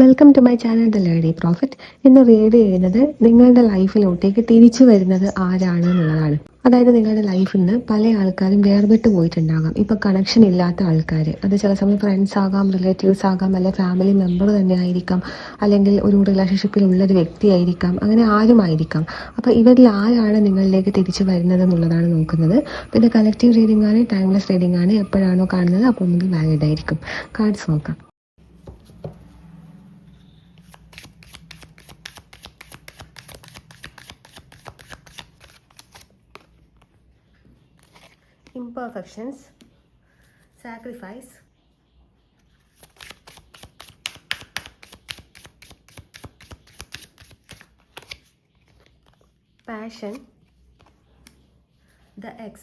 Welcome to my channel the lady profit. ഇന്ന് read ചെയ്യുന്നത് നിങ്ങളുടെ ലൈഫിലോട്ടേക്ക് തിരിച്ചു വരുന്നത് ആരാണ് എന്നുള്ളതാണ്. അതായത് നിങ്ങളുടെ ലൈഫിൽ നിന്ന് പല ആൾക്കാരും വേർപെട്ട് പോയിട്ടുണ്ടാകാം. ഇപ്പൊ കണക്ഷൻ ഇല്ലാത്ത ആൾക്കാർ, അത് ചില സമയം ഫ്രണ്ട്സ് ആകാം, റിലേറ്റീവ്സ് ആകാം, അല്ലെങ്കിൽ ഫാമിലി മെമ്പർ തന്നെ ആയിരിക്കാം, അല്ലെങ്കിൽ ഒരു റിലേഷൻഷിപ്പിൽ ഉള്ള ഒരു വ്യക്തി ആയിരിക്കാം, അങ്ങനെ ആരുമായിരിക്കാം. അപ്പൊ ഇവരിൽ ആരാണ് നിങ്ങളിലേക്ക് തിരിച്ചു വരുന്നത് എന്നുള്ളതാണ് നോക്കുന്നത്. പിന്നെ കളക്റ്റീവ് റീഡിംഗ് ആണ്, ടൈംലെസ് റീഡിംഗ് ആണ്. എപ്പോഴാണോ കാണുന്നത് അപ്പോൾ ഒന്നും വാലിഡ് ആയിരിക്കും. കാർഡ്സ് നോക്കാം. Imperfections, sacrifice, passion, the X,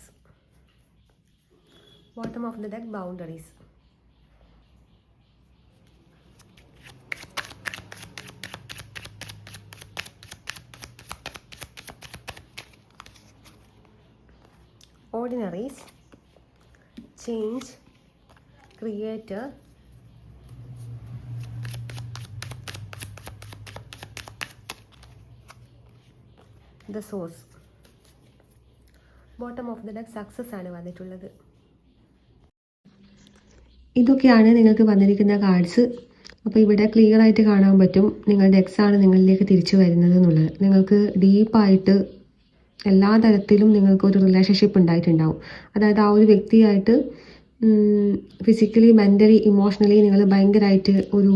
bottom of the deck, boundaries. Ordinaries, change, creator, the source. Bottom of the deck success ആണ് വന്നിട്ടുള്ളത്. ഇതൊക്കെയാണ് നിങ്ങൾക്ക് വന്നിരിക്കുന്ന കാർഡ്സ്. അപ്പോൾ ഇവിടെ ക്ലിയർ ആയിട്ട് കാണാൻ പറ്റും നിങ്ങളുടെ എക്സ് ആണ് നിങ്ങളിലേക്ക് തിരിച്ചു വരുന്നത് എന്നുള്ളത്. നിങ്ങൾക്ക് ഡീപ്പായിട്ട് എല്ലാ തരത്തിലും നിങ്ങൾക്കൊരു റിലേഷൻഷിപ്പ് ഉണ്ടായിട്ടുണ്ടാവും. അതായത് ആ ഒരു വ്യക്തിയായിട്ട് ഫിസിക്കലി, മെൻ്റലി, ഇമോഷണലി നിങ്ങൾ ഭയങ്കരമായിട്ട് ഒരു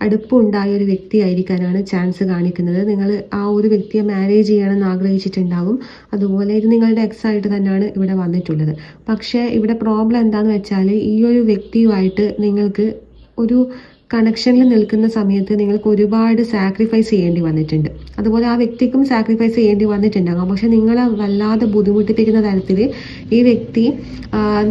അടുപ്പുണ്ടായ ഒരു വ്യക്തിയായിരിക്കാനാണ് ചാൻസ് കാണിക്കുന്നത്. നിങ്ങൾ ആ ഒരു വ്യക്തിയെ മാരേജ് ചെയ്യണമെന്ന് ആഗ്രഹിച്ചിട്ടുണ്ടാകും. അതുപോലെ ഇത് നിങ്ങളുടെ എക്സ് ആയിട്ട് തന്നെയാണ് ഇവിടെ വന്നിട്ടുള്ളത്. പക്ഷേ ഇവിടെ പ്രോബ്ലം എന്താണെന്ന് വെച്ചാൽ ഈ ഒരു വ്യക്തിയുമായിട്ട് നിങ്ങൾക്ക് ഒരു കണക്ഷനിൽ നിൽക്കുന്ന സമയത്ത് നിങ്ങൾക്ക് ഒരുപാട് സാക്രിഫൈസ് ചെയ്യേണ്ടി വന്നിട്ടുണ്ട്. അതുപോലെ ആ വ്യക്തിക്കും സാക്രിഫൈസ് ചെയ്യേണ്ടി വന്നിട്ടുണ്ടാകാം. പക്ഷെ നിങ്ങളെ വല്ലാതെ ബുദ്ധിമുട്ടിപ്പിക്കുന്ന തരത്തിൽ ഈ വ്യക്തി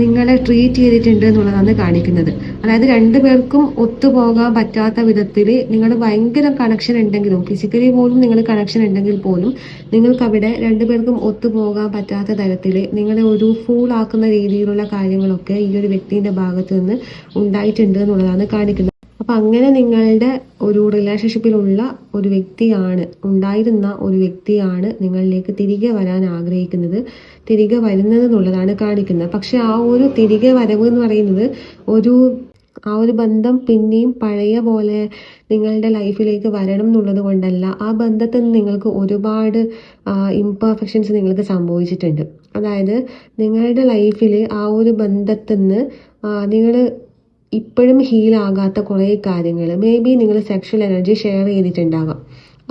നിങ്ങളെ ട്രീറ്റ് ചെയ്തിട്ടുണ്ട് എന്നുള്ളതാണ് കാണിക്കുന്നത്. അതായത് രണ്ടുപേർക്കും ഒത്തുപോകാൻ പറ്റാത്ത വിധത്തിൽ നിങ്ങൾ ഭയങ്കര കണക്ഷൻ ഉണ്ടെങ്കിലും, ഫിസിക്കലി പോലും നിങ്ങൾ കണക്ഷൻ ഉണ്ടെങ്കിൽ പോലും നിങ്ങൾക്ക് അവിടെ രണ്ടുപേർക്കും ഒത്തുപോകാൻ പറ്റാത്ത തരത്തിൽ നിങ്ങളെ ഒരു ഫൂൾ ആക്കുന്ന രീതിയിലുള്ള കാര്യങ്ങളൊക്കെ ഈ ഒരു വ്യക്തിയുടെ ഭാഗത്ത് നിന്ന് ഉണ്ടായിട്ടുണ്ട് എന്നുള്ളതാണ് കാണിക്കുന്നത്. അപ്പം അങ്ങനെ നിങ്ങളുടെ ഒരു റിലേഷൻഷിപ്പിലുള്ള ഒരു വ്യക്തിയാണ്, ഉണ്ടായിരുന്ന ഒരു വ്യക്തിയാണ് നിങ്ങളിലേക്ക് തിരികെ വരാൻ ആഗ്രഹിക്കുന്നത്, തിരികെ വരുന്നത് എന്നുള്ളതാണ് കാണിക്കുന്നത്. പക്ഷെ ആ ഒരു തിരികെ വരവ് എന്ന് പറയുന്നത് ആ ഒരു ബന്ധം പിന്നെയും പഴയ പോലെ നിങ്ങളുടെ ലൈഫിലേക്ക് വരണം എന്നുള്ളത് കൊണ്ടല്ല. ആ ബന്ധത്തിൽ നിന്ന് നിങ്ങൾക്ക് ഒരുപാട് ഇംപെർഫെക്ഷൻസ് നിങ്ങൾക്ക് സംഭവിച്ചിട്ടുണ്ട്. അതായത് നിങ്ങളുടെ ലൈഫിൽ ആ ഒരു ബന്ധത്തിൽ നിന്ന് നിങ്ങൾ ഇപ്പോഴും ഹീലാകാത്ത കുറേ കാര്യങ്ങൾ, മേ ബി നിങ്ങൾ സെക്ഷൽ എനർജി ഷെയർ ചെയ്തിട്ടുണ്ടാകാം.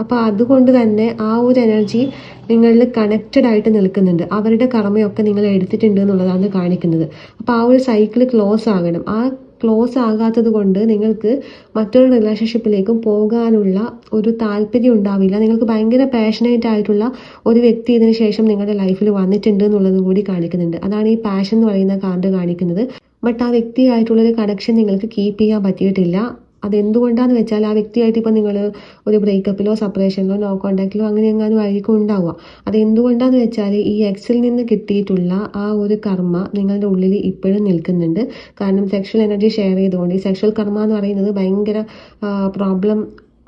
അപ്പോൾ അതുകൊണ്ട് തന്നെ ആ ഒരു എനർജി നിങ്ങളിൽ കണക്റ്റഡ് ആയിട്ട് നിൽക്കുന്നുണ്ട്. അവരുടെ കർമ്മയൊക്കെ നിങ്ങൾ എടുത്തിട്ടുണ്ട് എന്നുള്ളതാണ് കാണിക്കുന്നത്. അപ്പോൾ ആ ഒരു സൈക്കിൾ ക്ലോസ് ആകണം. ആ ക്ലോസ് ആകാത്തത് കൊണ്ട് നിങ്ങൾക്ക് മറ്റൊരു റിലേഷൻഷിപ്പിലേക്കും പോകാനുള്ള ഒരു താല്പര്യം ഉണ്ടാവില്ല. നിങ്ങൾക്ക് ഭയങ്കര പാഷനേറ്റ് ആയിട്ടുള്ള ഒരു വ്യക്തി ഇതിന് ശേഷം നിങ്ങളുടെ ലൈഫിൽ വന്നിട്ടുണ്ട് എന്നുള്ളത് കൂടി കാണിക്കുന്നുണ്ട്. അതാണ് ഈ പാഷൻ എന്ന് പറയുന്ന കാർഡ് കാണിക്കുന്നത്. ബട്ട് ആ വ്യക്തിയായിട്ടുള്ളൊരു കണക്ഷൻ നിങ്ങൾക്ക് കീപ്പ് ചെയ്യാൻ പറ്റിയിട്ടില്ല. അതെന്തുകൊണ്ടാന്ന് വെച്ചാൽ ആ വ്യക്തിയായിട്ട് ഇപ്പം നിങ്ങൾ ഒരു ബ്രേക്കപ്പിലോ സെപ്പറേഷനിലോ നോ കോണ്ടാക്റ്റിലോ അങ്ങനെ എങ്ങാനും ആയിരിക്കും ഉണ്ടാവുക. അതെന്തുകൊണ്ടാന്ന് വെച്ചാൽ ഈ എക്സിൽ നിന്ന് കിട്ടിയിട്ടുള്ള ആ ഒരു കർമ്മ നിങ്ങളുടെ ഉള്ളിൽ ഇപ്പോഴും നിൽക്കുന്നുണ്ട്. കാരണം സെക്ഷൽ എനർജി ഷെയർ ചെയ്തുകൊണ്ട് ഈ സെക്ഷൽ കർമ്മ എന്ന് പറയുന്നത് ഭയങ്കര പ്രോബ്ലം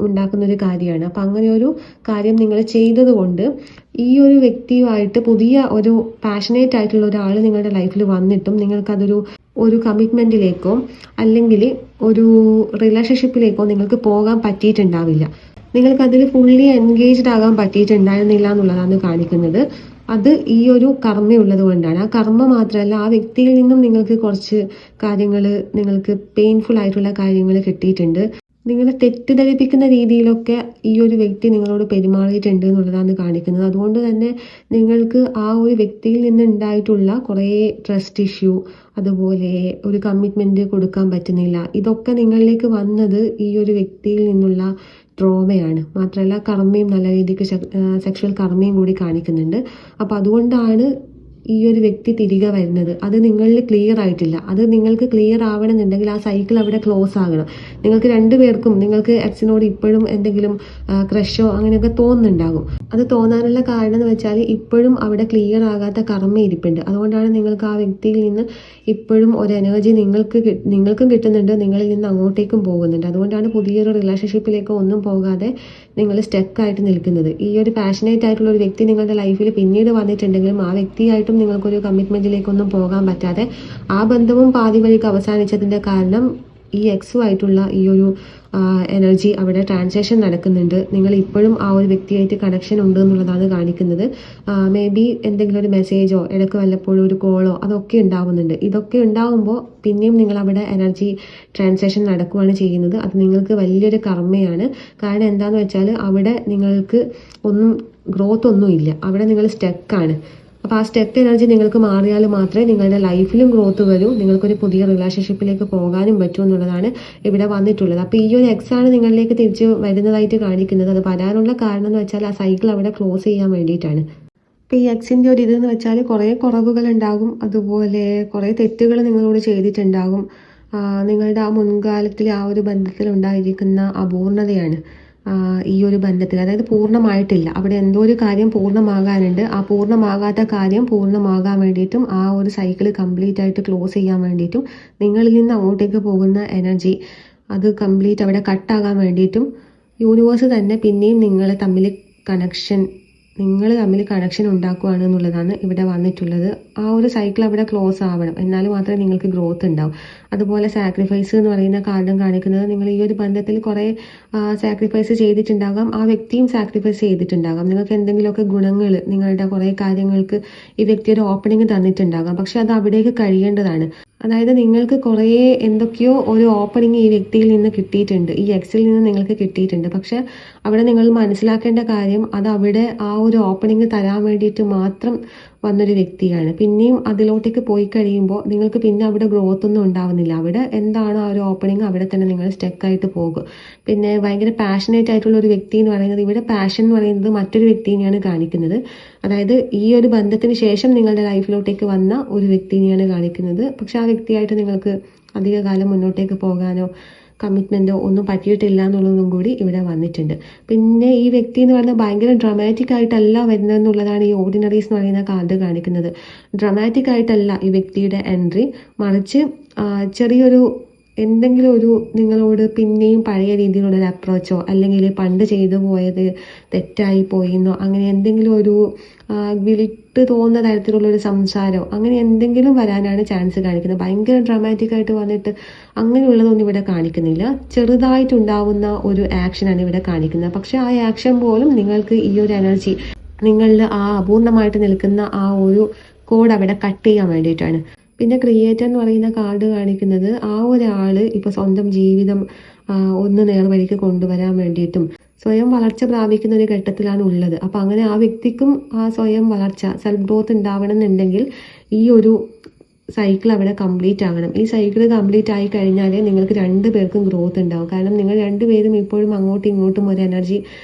ഉണ്ടാക്കുന്നൊരു കാര്യമാണ്. അപ്പം അങ്ങനെ ഒരു കാര്യം നിങ്ങൾ ചെയ്തത് കൊണ്ട് ഈ ഒരു വ്യക്തിയുമായിട്ട് പുതിയ ഒരു പാഷനേറ്റ് ആയിട്ടുള്ള ഒരാൾ നിങ്ങളുടെ ലൈഫിൽ വന്നിട്ടും നിങ്ങൾക്കതൊരു കമ്മിറ്റ്മെൻറ്റിലേക്കോ അല്ലെങ്കിൽ ഒരു റിലേഷൻഷിപ്പിലേക്കോ നിങ്ങൾക്ക് പോകാൻ പറ്റിയിട്ടുണ്ടാവില്ല. നിങ്ങൾക്കതിൽ ഫുള്ളി എൻഗേജ്ഡ് ആകാൻ പറ്റിയിട്ടുണ്ടായിരുന്നില്ല എന്നുള്ളതാണ് കാണിക്കുന്നത്. അത് ഈ ഒരു കർമ്മയുള്ളത് കൊണ്ടാണ്. ആ കർമ്മ മാത്രമല്ല, ആ വ്യക്തിയിൽ നിന്നും നിങ്ങൾക്ക് കുറച്ച് കാര്യങ്ങൾ, നിങ്ങൾക്ക് പെയിൻഫുൾ ആയിട്ടുള്ള കാര്യങ്ങൾ കിട്ടിയിട്ടുണ്ട്. നിങ്ങളെ തെറ്റിദ്ധരിപ്പിക്കുന്ന രീതിയിലൊക്കെ ഈ ഒരു വ്യക്തി നിങ്ങളോട് പെരുമാറിയിട്ടുണ്ട് എന്നുള്ളതാണ് കാണിക്കുന്നത്. അതുകൊണ്ട് തന്നെ നിങ്ങൾക്ക് ആ ഒരു വ്യക്തിയിൽ നിന്ന് ഉണ്ടായിട്ടുള്ള കുറേ ട്രസ്റ്റ് ഇഷ്യൂ, അതുപോലെ ഒരു കമ്മിറ്റ്മെൻറ്റ് കൊടുക്കാൻ പറ്റുന്നില്ല, ഇതൊക്കെ നിങ്ങളിലേക്ക് വന്നത് ഈ ഒരു വ്യക്തിയിൽ നിന്നുള്ള ട്രോമയാണ്. മാത്രമല്ല കർമ്മയും നല്ല രീതിക്ക് സെക്ഷൽ കർമ്മയും കൂടി കാണിക്കുന്നുണ്ട്. അപ്പോൾ അതുകൊണ്ടാണ് ഈ ഒരു വ്യക്തി തിരികെ വരുന്നത്. അത് നിങ്ങളിൽ ക്ലിയർ ആയിട്ടില്ല. അത് നിങ്ങൾക്ക് ക്ലിയർ ആവണമെന്നുണ്ടെങ്കിൽ ആ സൈക്കിൾ അവിടെ ക്ലോസ് ആകണം. നിങ്ങൾക്ക് രണ്ടുപേർക്കും നിങ്ങൾക്ക് എക്സിനോട് ഇപ്പോഴും എന്തെങ്കിലും ക്രഷോ അങ്ങനെയൊക്കെ തോന്നുന്നുണ്ടാകും. അത് തോന്നാനുള്ള കാരണം എന്ന് വെച്ചാൽ ഇപ്പോഴും അവിടെ ക്ലിയർ ആകാത്ത കർമ്മ ഇരിപ്പുണ്ട്. അതുകൊണ്ടാണ് നിങ്ങൾക്ക് ആ വ്യക്തിയിൽ നിന്ന് ഇപ്പോഴും ഒരു എനർജി നിങ്ങൾക്കും കിട്ടുന്നുണ്ട്, നിങ്ങളിൽ നിന്ന് അങ്ങോട്ടേക്കും പോകുന്നുണ്ട്. അതുകൊണ്ടാണ് പുതിയൊരു റിലേഷൻഷിപ്പിലേക്ക് ഒന്നും പോകാതെ നിങ്ങൾ സ്റ്റക്കായിട്ട് നിൽക്കുന്നത്. ഈ ഒരു പാഷനേറ്റ് ആയിട്ടുള്ള ഒരു വ്യക്തി നിങ്ങളുടെ ലൈഫിൽ പിന്നീട് വന്നിട്ടുണ്ടെങ്കിലും ആ വ്യക്തിയായിട്ടും നിങ്ങൾക്കൊരു കമ്മിറ്റ്മെന്റിലേക്കൊന്നും പോകാൻ പറ്റാതെ ആ ബന്ധവും പാതി വഴിക്ക് അവസാനിച്ചതിന്റെ കാരണം ഈ എക്സുമായിട്ടുള്ള ഈ ഒരു എനർജി അവിടെ ട്രാൻസാക്ഷൻ നടക്കുന്നുണ്ട്. നിങ്ങൾ ഇപ്പോഴും ആ ഒരു വ്യക്തിയായിട്ട് കണക്ഷൻ ഉണ്ട് എന്നുള്ളതാണ് കാണിക്കുന്നത്. മേ ബി എന്തെങ്കിലും ഒരു മെസ്സേജോ ഇടയ്ക്ക് വല്ലപ്പോഴും ഒരു കോളോ അതൊക്കെ ഉണ്ടാവുന്നുണ്ട്. ഇതൊക്കെ ഉണ്ടാവുമ്പോൾ പിന്നെയും നിങ്ങൾ അവിടെ എനർജി ട്രാൻസാക്ഷൻ നടക്കുകയാണ് ചെയ്യുന്നത്. അത് നിങ്ങൾക്ക് വലിയൊരു കർമ്മയാണ്. കാരണം എന്താണെന്ന് വെച്ചാൽ അവിടെ നിങ്ങൾക്ക് ഗ്രോത്ത് ഒന്നും ഇല്ല. അവിടെ നിങ്ങൾ സ്റ്റക്കാണ്. അപ്പോൾ ആ സ്റ്റക്ക് എനർജി നിങ്ങൾക്ക് മാറിയാൽ മാത്രമേ നിങ്ങളുടെ ലൈഫിലും ഗ്രോത്ത് വരൂ, നിങ്ങൾക്കൊരു പുതിയ റിലേഷൻഷിപ്പിലേക്ക് പോകാനും പറ്റൂ എന്നുള്ളതാണ് ഇവിടെ വന്നിട്ടുള്ളത്. അപ്പോൾ ഈ ഒരു എക്സാണ് നിങ്ങളിലേക്ക് തിരിച്ച് വരുന്നതായിട്ട് കാണിക്കുന്നത്. അത് വരാനുള്ള കാരണം എന്ന് വെച്ചാൽ ആ സൈക്കിൾ അവിടെ ക്ലോസ് ചെയ്യാൻ വേണ്ടിയിട്ടാണ്. അപ്പോൾ ഈ എക്സിൻ്റെ ഒരു ഇതെന്ന് വെച്ചാൽ കുറേ കുറവുകൾ ഉണ്ടാകും, അതുപോലെ കുറേ തെറ്റുകൾ നിങ്ങളോട് ചെയ്തിട്ടുണ്ടാകും. നിങ്ങളുടെ ആ മുൻകാലത്തിൽ ആ ഒരു ബന്ധത്തിൽ ഉണ്ടായിരിക്കുന്ന അപൂർണതയാണ് ഈ ഒരു ബന്ധത്തിൽ, അതായത് പൂർണ്ണമായിട്ടില്ല. അവിടെ എന്തോ ഒരു കാര്യം പൂർണ്ണമാകാനുണ്ട്. ആ പൂർണ്ണമാകാത്ത കാര്യം പൂർണ്ണമാകാൻ വേണ്ടിയിട്ടും ആ ഒരു സൈക്കിൾ കംപ്ലീറ്റ് ആയിട്ട് ക്ലോസ് ചെയ്യാൻ വേണ്ടിയിട്ടും നിങ്ങളിൽ നിന്ന് അങ്ങോട്ടേക്ക് പോകുന്ന എനർജി അത് കംപ്ലീറ്റ് അവിടെ കട്ടാകാൻ വേണ്ടിയിട്ടും യൂണിവേഴ്സ് തന്നെ പിന്നെയും നിങ്ങൾ തമ്മിൽ കണക്ഷൻ ഉണ്ടാക്കുകയാണ് എന്നുള്ളതാണ് ഇവിടെ വന്നിട്ടുള്ളത്. ആ ഒരു സൈക്കിൾ അവിടെ ക്ലോസ് ആവണം, എന്നാൽ മാത്രമേ നിങ്ങൾക്ക് ഗ്രോത്ത് ഉണ്ടാവും. അതുപോലെ സാക്രിഫൈസ് എന്ന് പറയുന്ന കാർഡും കാണിക്കുന്നത് നിങ്ങൾ ഈ ഒരു ബന്ധത്തിൽ കുറേ സാക്രിഫൈസ് ചെയ്തിട്ടുണ്ടാകാം, ആ വ്യക്തിയും സാക്രിഫൈസ് ചെയ്തിട്ടുണ്ടാകാം. നിങ്ങൾക്ക് എന്തെങ്കിലുമൊക്കെ ഗുണങ്ങൾ, നിങ്ങളുടെ കുറേ കാര്യങ്ങൾക്ക് ഈ വ്യക്തി ഒരു ഓപ്പണിംഗ് തന്നിട്ടുണ്ടാകാം. പക്ഷെ അത് അവിടേക്ക് കഴിയേണ്ടതാണ്. അതായത് നിങ്ങൾക്ക് കുറേ എന്തൊക്കെയോ ഒരു ഓപ്പണിംഗ് ഈ വ്യക്തിയിൽ നിന്ന് കിട്ടിയിട്ടുണ്ട്, ഈ എക്സിൽ നിന്ന് നിങ്ങൾക്ക് കിട്ടിയിട്ടുണ്ട്. പക്ഷെ അവിടെ നിങ്ങൾ മനസ്സിലാക്കേണ്ട കാര്യം അത് അവിടെ ആ ഒരു ഓപ്പണിംഗ് തരാൻ വേണ്ടിയിട്ട് മാത്രം വന്നൊരു വ്യക്തിയാണ്. പിന്നെയും അതിലോട്ടേക്ക് പോയി കഴിയുമ്പോൾ നിങ്ങൾക്ക് പിന്നെ അവിടെ ഗ്രോത്ത് ഒന്നും ഉണ്ടാവുന്നില്ല. അവിടെ എന്താണ് ആ ഒരു ഓപ്പണിംഗ് അവിടെ തന്നെ നിങ്ങൾ സ്റ്റക്കായിട്ട് പോകും. പിന്നെ ഭയങ്കര പാഷനേറ്റ് ആയിട്ടുള്ള ഒരു വ്യക്തി എന്ന് പറയുന്നത്, ഇവിടെ പാഷൻ എന്ന് പറയുന്നത് മറ്റൊരു വ്യക്തിനെയാണ് കാണിക്കുന്നത്. അതായത് ഈ ഒരു ബന്ധത്തിന് ശേഷം നിങ്ങളുടെ ലൈഫിലോട്ടേക്ക് വന്ന ഒരു വ്യക്തിനെയാണ് കാണിക്കുന്നത്. പക്ഷെ ആ വ്യക്തിയായിട്ട് നിങ്ങൾക്ക് അധികകാലം മുന്നോട്ടേക്ക് പോകാനോ കമ്മിറ്റ്മെൻറ്റോ ഒന്നും പറ്റിയിട്ടില്ല എന്നുള്ളതും കൂടി ഇവിടെ വന്നിട്ടുണ്ട്. പിന്നെ ഈ വ്യക്തി എന്ന് പറയുന്നത് ഭയങ്കര ഡ്രമാറ്റിക് ആയിട്ടല്ല വരുന്നതെന്നുള്ളതാണ് ഈ ഓർഡിനറീസ് എന്ന് പറയുന്ന കാർഡ് കാണിക്കുന്നത്. ഡ്രമാറ്റിക് ആയിട്ടല്ല ഈ വ്യക്തിയുടെ എൻട്രി, മറിച്ച് ചെറിയൊരു എന്തെങ്കിലും ഒരു നിങ്ങളോട് പിന്നെയും പഴയ രീതിയിലുള്ളൊരു അപ്രോച്ചോ അല്ലെങ്കിൽ പണ്ട് ചെയ്തു പോയത് തെറ്റായി പോയിന്നോ അങ്ങനെ എന്തെങ്കിലും ഒരു വിളിട്ട് തോന്നുന്ന തരത്തിലുള്ളൊരു സംസാരമോ അങ്ങനെ എന്തെങ്കിലും വരാനാണ് ചാൻസ് കാണിക്കുന്നത്. ഭയങ്കര ഡ്രാമാറ്റിക് ആയിട്ട് വന്നിട്ട് അങ്ങനെയുള്ളതൊന്നും ഇവിടെ കാണിക്കുന്നില്ല. ചെറുതായിട്ടുണ്ടാവുന്ന ഒരു ആക്ഷനാണ് ഇവിടെ കാണിക്കുന്നത്. പക്ഷെ ആ ആക്ഷൻ പോലും നിങ്ങൾക്ക് ഈ ഒരു എനർജി നിങ്ങളിൽ ആ അപൂർണമായിട്ട് നിൽക്കുന്ന ആ ഒരു കോഡ് അവിടെ കട്ട് ചെയ്യാൻ വേണ്ടിയിട്ടാണ്. പിന്നെ ക്രിയേറ്റർ എന്ന് പറയുന്ന കാർഡ് കാണിക്കുന്നത് ആ ഒരാൾ ഇപ്പോൾ സ്വന്തം ജീവിതം ഒന്ന് നേർവഴിക്ക് കൊണ്ടുവരാൻ വേണ്ടിയിട്ടും സ്വയം വളർച്ച പ്രാപിക്കുന്ന ഒരു ഘട്ടത്തിലാണ് ഉള്ളത്. അപ്പം അങ്ങനെ ആ വ്യക്തിക്കും ആ സ്വയം വളർച്ച സെൽഫ് ഗ്രോത്ത് ഉണ്ടാവണം എന്നുണ്ടെങ്കിൽ ഈ ഒരു സൈക്കിൾ അവിടെ കംപ്ലീറ്റ് ആകണം. ഈ സൈക്കിൾ കംപ്ലീറ്റ് ആയി കഴിഞ്ഞാലേ നിങ്ങൾക്ക് രണ്ടുപേർക്കും ഗ്രോത്ത് ഉണ്ടാവും. കാരണം നിങ്ങൾ രണ്ടുപേരും ഇപ്പോഴും അങ്ങോട്ടും ഇങ്ങോട്ടും ഒരു എനർജി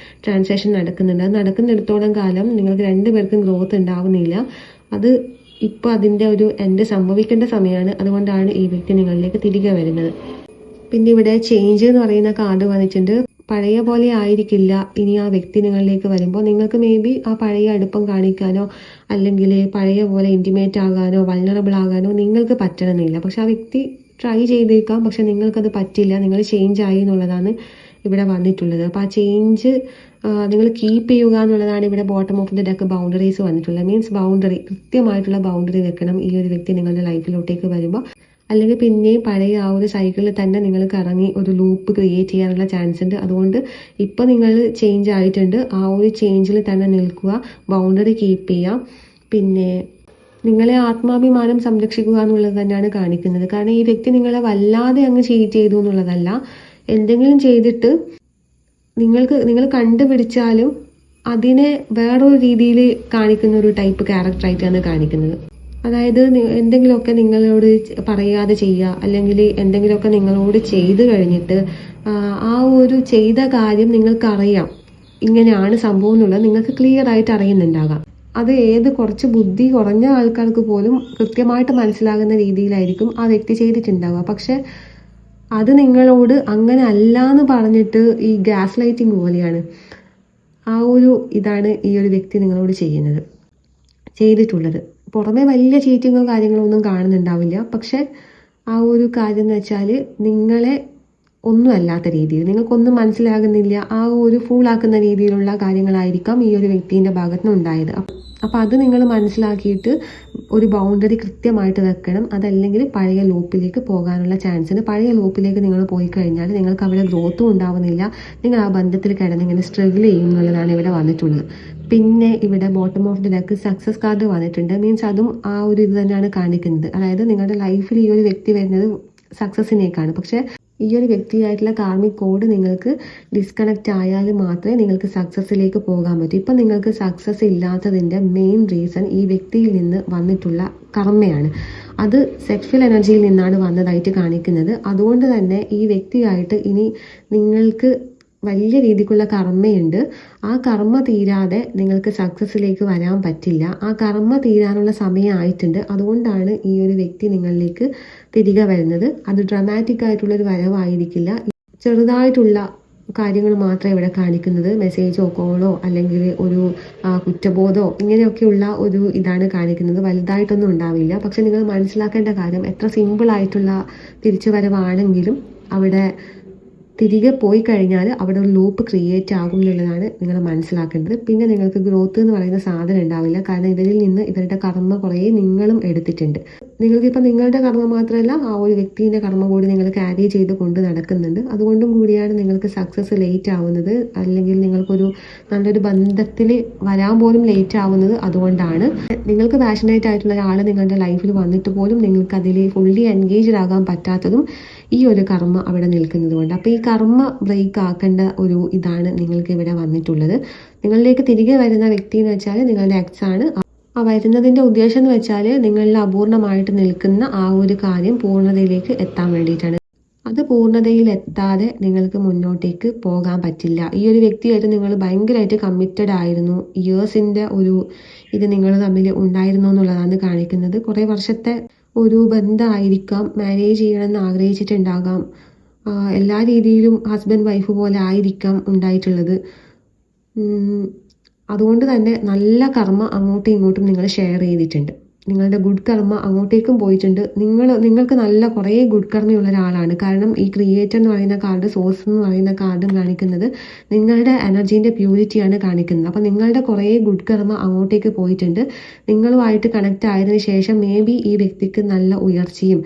ട്രാൻസാക്ഷൻ നടക്കുന്നുണ്ട്. അത് നടക്കുന്നിടത്തോളം കാലം നിങ്ങൾക്ക് രണ്ടുപേർക്കും ഗ്രോത്ത് ഉണ്ടാവുന്നില്ല. അത് ഇപ്പോൾ അതിൻ്റെ ഒരു എൻഡ് സംഭവിക്കേണ്ട സമയമാണ്. അതുകൊണ്ടാണ് ഈ വ്യക്തി നിങ്ങളിലേക്ക് തിരികെ വരുന്നത്. പിന്നെ ഇവിടെ ചേഞ്ച് എന്ന് പറയുന്ന കാർഡ് വന്നിട്ടുണ്ട്. പഴയ പോലെ ആയിരിക്കില്ല ഇനി ആ വ്യക്തി നിങ്ങളിലേക്ക് വരുമ്പോൾ. നിങ്ങൾക്ക് മേ ബി ആ പഴയ അടുപ്പം കാണിക്കാനോ അല്ലെങ്കിൽ പഴയ പോലെ ഇൻറ്റിമേറ്റ് ആകാനോ വൾണറബിൾ ആകാനോ നിങ്ങൾക്ക് പറ്റണമെന്നില്ല. പക്ഷെ ആ വ്യക്തി ട്രൈ ചെയ്തേക്കാം, പക്ഷെ നിങ്ങൾക്കത് പറ്റില്ല, നിങ്ങൾ ചേഞ്ച് ആയി എന്നുള്ളതാണ് ഇവിടെ വന്നിട്ടുള്ളത്. അപ്പോൾ ആ ചേഞ്ച് നിങ്ങൾ കീപ്പ് ചെയ്യുക എന്നുള്ളതാണ് ഇവിടെ bottom of the deck boundaries വന്നിട്ടുള്ളത്. മീൻസ് ബൗണ്ടറി, കൃത്യമായിട്ടുള്ള ബൗണ്ടറി വെക്കണം ഈ ഒരു വ്യക്തി നിങ്ങളുടെ ലൈഫിലോട്ടേക്ക് വരുമ്പോൾ. അല്ലെങ്കിൽ പിന്നെയും പഴയ ആ ഒരു സൈക്കിളിൽ തന്നെ നിങ്ങൾ കറങ്ങി ഒരു ലൂപ്പ് ക്രിയേറ്റ് ചെയ്യാനുള്ള ചാൻസ് ഉണ്ട്. അതുകൊണ്ട് ഇപ്പോൾ നിങ്ങൾ ചേഞ്ച് ആയിട്ടുണ്ട്, ആ ഒരു ചേഞ്ചിൽ തന്നെ നിൽക്കുക, ബൗണ്ടറി കീപ്പ് ചെയ്യുക. പിന്നെ നിങ്ങളെ ആത്മാഭിമാനം സംരക്ഷിക്കുക എന്നുള്ളത് തന്നെയാണ് കാണിക്കുന്നത്. കാരണം ഈ വ്യക്തി നിങ്ങളെ വല്ലാതെ അങ്ങ് ചീറ്റ് ചെയ്തു എന്നുള്ളതല്ല, എന്തെങ്കിലും ചെയ്തിട്ട് നിങ്ങൾ കണ്ടുപിടിച്ചാലും അതിനെ വേറൊരു രീതിയിൽ കാണിക്കുന്ന ഒരു ടൈപ്പ് ക്യാരക്ടറായിട്ടാണ് കാണിക്കുന്നത്. അതായത് എന്തെങ്കിലുമൊക്കെ നിങ്ങളോട് പറയാതെ ചെയ്യുക, അല്ലെങ്കിൽ എന്തെങ്കിലുമൊക്കെ നിങ്ങളോട് ചെയ്തു കഴിഞ്ഞിട്ട് ആ ഒരു ചെയ്ത കാര്യം നിങ്ങൾക്കറിയാം ഇങ്ങനെയാണ് സംഭവം എന്നുള്ളത് നിങ്ങൾക്ക് ക്ലിയർ ആയിട്ട് അറിയുന്നുണ്ടാകാം. അത് കുറച്ച് ബുദ്ധി കുറഞ്ഞ ആൾക്കാർക്ക് പോലും കൃത്യമായിട്ട് മനസ്സിലാകുന്ന രീതിയിലായിരിക്കും ആ വ്യക്തി ചെയ്തിട്ടുണ്ടാവുക. പക്ഷെ അത് നിങ്ങളോട് അങ്ങനെ അല്ല എന്ന് പറഞ്ഞിട്ട് ഈ ഗ്യാസ് ലൈറ്റിംഗ് പോലെയാണ്. ആ ഒരു ഇതാണ് ഈ ഒരു വ്യക്തി നിങ്ങളോട് ചെയ്തിട്ടുള്ളത്. പുറമെ വലിയ ചീറ്റിങ്ങോ കാര്യങ്ങളോ ഒന്നും കാണുന്നുണ്ടാവില്ല. പക്ഷെ ആ ഒരു കാര്യം എന്ന് വെച്ചാൽ നിങ്ങളെ ഒന്നും അല്ലാത്ത രീതിയിൽ, നിങ്ങൾക്കൊന്നും മനസ്സിലാകുന്നില്ല, ആ ഒരു ഫൂളാക്കുന്ന രീതിയിലുള്ള കാര്യങ്ങളായിരിക്കാം ഈ ഒരു വ്യക്തിൻ്റെ ഭാഗത്ത് നിന്ന് ഉണ്ടായത്. അപ്പം അത് നിങ്ങൾ മനസ്സിലാക്കിയിട്ട് ഒരു ബൗണ്ടറി കൃത്യമായിട്ട് വെക്കണം. അതല്ലെങ്കിൽ പഴയ ലൂപ്പിലേക്ക് പോകാനുള്ള ചാൻസ് ഉണ്ട്. പഴയ ലൂപ്പിലേക്ക് നിങ്ങൾ പോയി കഴിഞ്ഞാൽ നിങ്ങൾക്ക് അവിടെ ഗ്രോത്തും ഉണ്ടാവുന്നില്ല. നിങ്ങൾ ആ ബന്ധത്തിൽ കിടന്ന് ഇങ്ങനെ സ്ട്രഗിൾ ചെയ്യും എന്നുള്ളതാണ് ഇവിടെ വന്നിട്ടുള്ളത്. പിന്നെ ഇവിടെ bottom of the deck success card വന്നിട്ടുണ്ട്. മീൻസ് അതും ആ ഒരു ഇത് തന്നെയാണ് കാണിക്കുന്നത്. അതായത് നിങ്ങളുടെ ലൈഫിൽ ഈ ഒരു വ്യക്തി വരുന്നത് സക്സസ്സിനേക്കാണ്. പക്ഷേ ഈ ഒരു വ്യക്തിയായിട്ടുള്ള കാർമിക് കോഡ് നിങ്ങൾക്ക് ഡിസ്കണക്റ്റ് ആയാൽ മാത്രമേ നിങ്ങൾക്ക് സക്സസ്സിലേക്ക് പോകാൻ പറ്റൂ. ഇപ്പം നിങ്ങൾക്ക് സക്സസ് ഇല്ലാത്തതിൻ്റെ മെയിൻ റീസൺ ഈ വ്യക്തിയിൽ നിന്ന് വന്നിട്ടുള്ള കർമ്മയാണ്. അത് സെക്ഷൽ എനർജിയിൽ നിന്നാണ് വന്നതായിട്ട് കാണിക്കുന്നത്. അതുകൊണ്ട് തന്നെ ഈ വ്യക്തിയായിട്ട് ഇനി നിങ്ങൾക്ക് വലിയ രീതിക്കുള്ള കർമ്മയുണ്ട്. ആ കർമ്മ തീരാതെ നിങ്ങൾക്ക് സക്സസ്സിലേക്ക് വരാൻ പറ്റില്ല. ആ കർമ്മ തീരാനുള്ള സമയമായിട്ടുണ്ട്. അതുകൊണ്ടാണ് ഈ ഒരു വ്യക്തി നിങ്ങളിലേക്ക് തിരികെ വരുന്നത്. അത് ഡ്രമാറ്റിക് ആയിട്ടുള്ളൊരു വരവായിരിക്കില്ല. ചെറുതായിട്ടുള്ള കാര്യങ്ങൾ മാത്രമേ ഇവിടെ കാണിക്കുന്നത്. മെസ്സേജോ കോളോ അല്ലെങ്കിൽ ഒരു കുറ്റബോധമോ ഇങ്ങനെയൊക്കെയുള്ള ഒരു ഇതാണ് കാണിക്കുന്നത്. വലുതായിട്ടൊന്നും ഉണ്ടാവില്ല. പക്ഷെ നിങ്ങൾ മനസ്സിലാക്കേണ്ട കാര്യം, എത്ര സിമ്പിളായിട്ടുള്ള തിരിച്ചുവരവാണെങ്കിലും അവിടെ തിരികെ പോയി കഴിഞ്ഞാൽ അവിടെ ഒരു ലൂപ്പ് ക്രിയേറ്റ് ആകും എന്നുള്ളതാണ് നിങ്ങൾ മനസ്സിലാക്കേണ്ടത്. പിന്നെ നിങ്ങൾക്ക് ഗ്രോത്ത് എന്ന് പറയുന്ന സാധനം ഉണ്ടാവില്ല. കാരണം ഇവരിൽ നിന്ന് ഇവരുടെ കർമ്മ കുറേ നിങ്ങളും എടുത്തിട്ടുണ്ട്. നിങ്ങൾക്കിപ്പോൾ നിങ്ങളുടെ കർമ്മ മാത്രമല്ല, ആ ഒരു വ്യക്തിൻ്റെ കർമ്മ കൂടി നിങ്ങൾ ക്യാരി ചെയ്ത് കൊണ്ട് നടക്കുന്നുണ്ട്. അതുകൊണ്ടും കൂടിയാണ് നിങ്ങൾക്ക് സക്സസ് ലേറ്റ് ആവുന്നത്. അല്ലെങ്കിൽ നിങ്ങൾക്കൊരു നല്ലൊരു ബന്ധത്തിൽ വരാൻ പോലും ലേറ്റ് ആവുന്നത് അതുകൊണ്ടാണ്. നിങ്ങൾക്ക് പാഷനേറ്റ് ആയിട്ടുള്ള ഒരാൾ നിങ്ങളുടെ ലൈഫിൽ വന്നിട്ട് പോലും നിങ്ങൾക്ക് അതിൽ ഫുള്ളി എൻഗേജ്ഡ് ആകാൻ പറ്റാത്തതും ഈ ഒരു കർമ്മ അവിടെ നിൽക്കുന്നത് കൊണ്ട്. അപ്പോൾ ഈ കർമ്മ ബ്രേക്ക് ആക്കേണ്ട ഒരു ഇതാണ് നിങ്ങൾക്ക് ഇവിടെ വന്നിട്ടുള്ളത്. നിങ്ങളിലേക്ക് തിരികെ വരുന്ന വ്യക്തി എന്ന് വെച്ചാൽ നിങ്ങളുടെ എക്സ് ആണ്. ആ വരുന്നതിൻ്റെ ഉദ്ദേശം എന്ന് വെച്ചാൽ നിങ്ങളിൽ അപൂർണമായിട്ട് നിൽക്കുന്ന ആ ഒരു കാര്യം പൂർണ്ണതയിലേക്ക് എത്താൻ വേണ്ടിയിട്ടാണ്. അത് പൂർണ്ണതയിൽ എത്താതെ നിങ്ങൾക്ക് മുന്നോട്ടേക്ക് പോകാൻ പറ്റില്ല. ഈ ഒരു വ്യക്തിയായിട്ട് നിങ്ങൾ ഭയങ്കരമായിട്ട് കമ്മിറ്റഡ് ആയിരുന്നു. ഇയേഴ്സിൻ്റെ ഒരു ഇത് നിങ്ങൾ തമ്മിൽ ഉണ്ടായിരുന്നു എന്നുള്ളതാണ് കാണിക്കുന്നത്. കുറേ വർഷത്തെ ഒരു ബന്ധമായിരിക്കാം. മാരേജ് ചെയ്യണമെന്ന് ആഗ്രഹിച്ചിട്ടുണ്ടാകാം. എല്ലാ രീതിയിലും ഹസ്ബൻഡ് വൈഫ് പോലെ ആയിരിക്കാം ഉണ്ടായിട്ടുള്ളത്. അതുകൊണ്ട് തന്നെ നല്ല കർമ്മ അങ്ങോട്ടും ഇങ്ങോട്ടും നിങ്ങൾ ഷെയർ ചെയ്തിട്ടുണ്ട്. നിങ്ങളുടെ ഗുഡ് കർമ്മ അങ്ങോട്ടേക്കും പോയിട്ടുണ്ട്. നിങ്ങൾക്ക് നല്ല കുറേ ഗുഡ് കർമ്മയുള്ള ഒരാളാണ്. കാരണം ഈ ക്രിയേറ്റർ എന്ന് പറയുന്ന കാർഡ്, സോഴ്സ് എന്ന് പറയുന്ന കാർഡും കാണിക്കുന്നത് നിങ്ങളുടെ എനർജീൻ്റെ പ്യൂരിറ്റിയാണ് കാണിക്കുന്നത്. അപ്പോൾ നിങ്ങളുടെ കുറേ ഗുഡ് കർമ്മ അങ്ങോട്ടേക്ക് പോയിട്ടുണ്ട്. നിങ്ങളുമായിട്ട് കണക്റ്റ് ആയതിനു ശേഷം മേ ബി ഈ വ്യക്തിക്ക് നല്ല ഉയർച്ചയും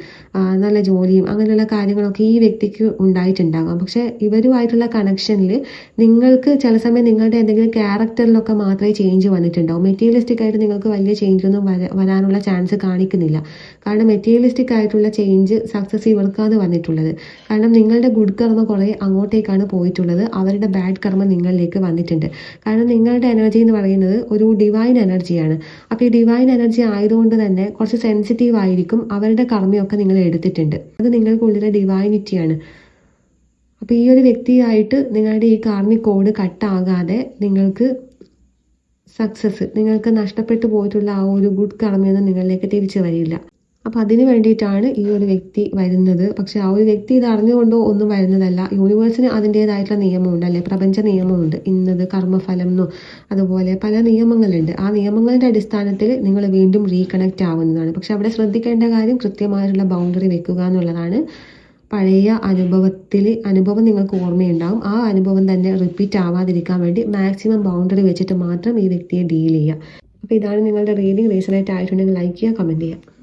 നല്ല ജോലിയും അങ്ങനെയുള്ള കാര്യങ്ങളൊക്കെ ഈ വ്യക്തിക്ക് ഉണ്ടായിട്ടുണ്ടാകാം. പക്ഷേ ഇവരുമായിട്ടുള്ള കണക്ഷനിൽ നിങ്ങൾക്ക് ചില സമയം നിങ്ങളുടെ എന്തെങ്കിലും ക്യാരക്ടറിലൊക്കെ മാത്രമേ ചേഞ്ച് വന്നിട്ടുണ്ടാവും. മെറ്റീരിയലിസ്റ്റിക് ആയിട്ട് നിങ്ങൾക്ക് വലിയ ചേഞ്ചൊന്നും വരാനുള്ള ചാൻസ് കാണിക്കുന്നില്ല. കാരണം മെറ്റീരിയലിസ്റ്റിക് ആയിട്ടുള്ള ചേഞ്ച് സക്സസ് ഇവർക്കാണ് വന്നിട്ടുള്ളത്. കാരണം നിങ്ങളുടെ ഗുഡ് കർമ്മ കുറേ അങ്ങോട്ടേക്കാണ് പോയിട്ടുള്ളത്. അവരുടെ ബാഡ് കർമ്മ നിങ്ങളിലേക്ക് വന്നിട്ടുണ്ട്. കാരണം നിങ്ങളുടെ എനർജി എന്ന് പറയുന്നത് ഒരു ഡിവൈൻ എനർജിയാണ്. അപ്പോൾ ഈ ഡിവൈൻ എനർജി ആയതുകൊണ്ട് തന്നെ കുറച്ച് സെൻസിറ്റീവ് ആയിരിക്കും. അവരുടെ കർമ്മയൊക്കെ നിങ്ങൾ എടുത്തിട്ടുണ്ട്. അത് നിങ്ങൾക്കുള്ളിലെ ഡിവൈനിറ്റിയാണ്. അപ്പോൾ ഈ ഒരു വ്യക്തിയായിട്ട് നിങ്ങളുടെ ഈ കാർമിക് കോഡ് കട്ടാകാതെ നിങ്ങൾക്ക് സക്സസ്, നിങ്ങൾക്ക് നഷ്ടപ്പെട്ടു പോയിട്ടുള്ള ആ ഒരു ഗുഡ് കർമ്മയൊന്നും നിങ്ങളിലേക്ക് തിരിച്ചു വരില്ല. അപ്പോൾ അതിന് വേണ്ടിയിട്ടാണ് ഈ ഒരു വ്യക്തി വരുന്നത്. പക്ഷെ ആ ഒരു വ്യക്തി ഇത് അറിഞ്ഞുകൊണ്ടോ ഒന്നും വരുന്നതല്ല. യൂണിവേഴ്സിന് അതിൻ്റേതായിട്ടുള്ള നിയമമുണ്ട്, അല്ലെ, പ്രപഞ്ച നിയമമുണ്ട്. ഇന്നത് കർമ്മഫലം എന്നോ അതുപോലെ പല നിയമങ്ങളുണ്ട്. ആ നിയമങ്ങളുടെ അടിസ്ഥാനത്തിൽ നിങ്ങൾ വീണ്ടും റീകണക്റ്റ് ആവുന്നതാണ്. പക്ഷെ അവിടെ ശ്രദ്ധിക്കേണ്ട കാര്യം കൃത്യമായിട്ടുള്ള ബൗണ്ടറി വെക്കുക എന്നുള്ളതാണ്. പഴയ അനുഭവം നിങ്ങൾക്ക് ഓർമ്മയുണ്ടാകും. ആ അനുഭവം തന്നെ റിപ്പീറ്റ് ആവാതിരിക്കാൻ വേണ്ടി മാക്സിമം ബൗണ്ടറി വെച്ചിട്ട് മാത്രം ഈ വ്യക്തിയെ ഡീൽ ചെയ്യുക. അപ്പോൾ ഇതാണ് നിങ്ങളുടെ റീഡിംഗ്. റീസണേറ്റ് ആയിട്ടുണ്ടെങ്കിൽ ലൈക്ക് ചെയ്യുക, കമൻറ്റ് ചെയ്യുക.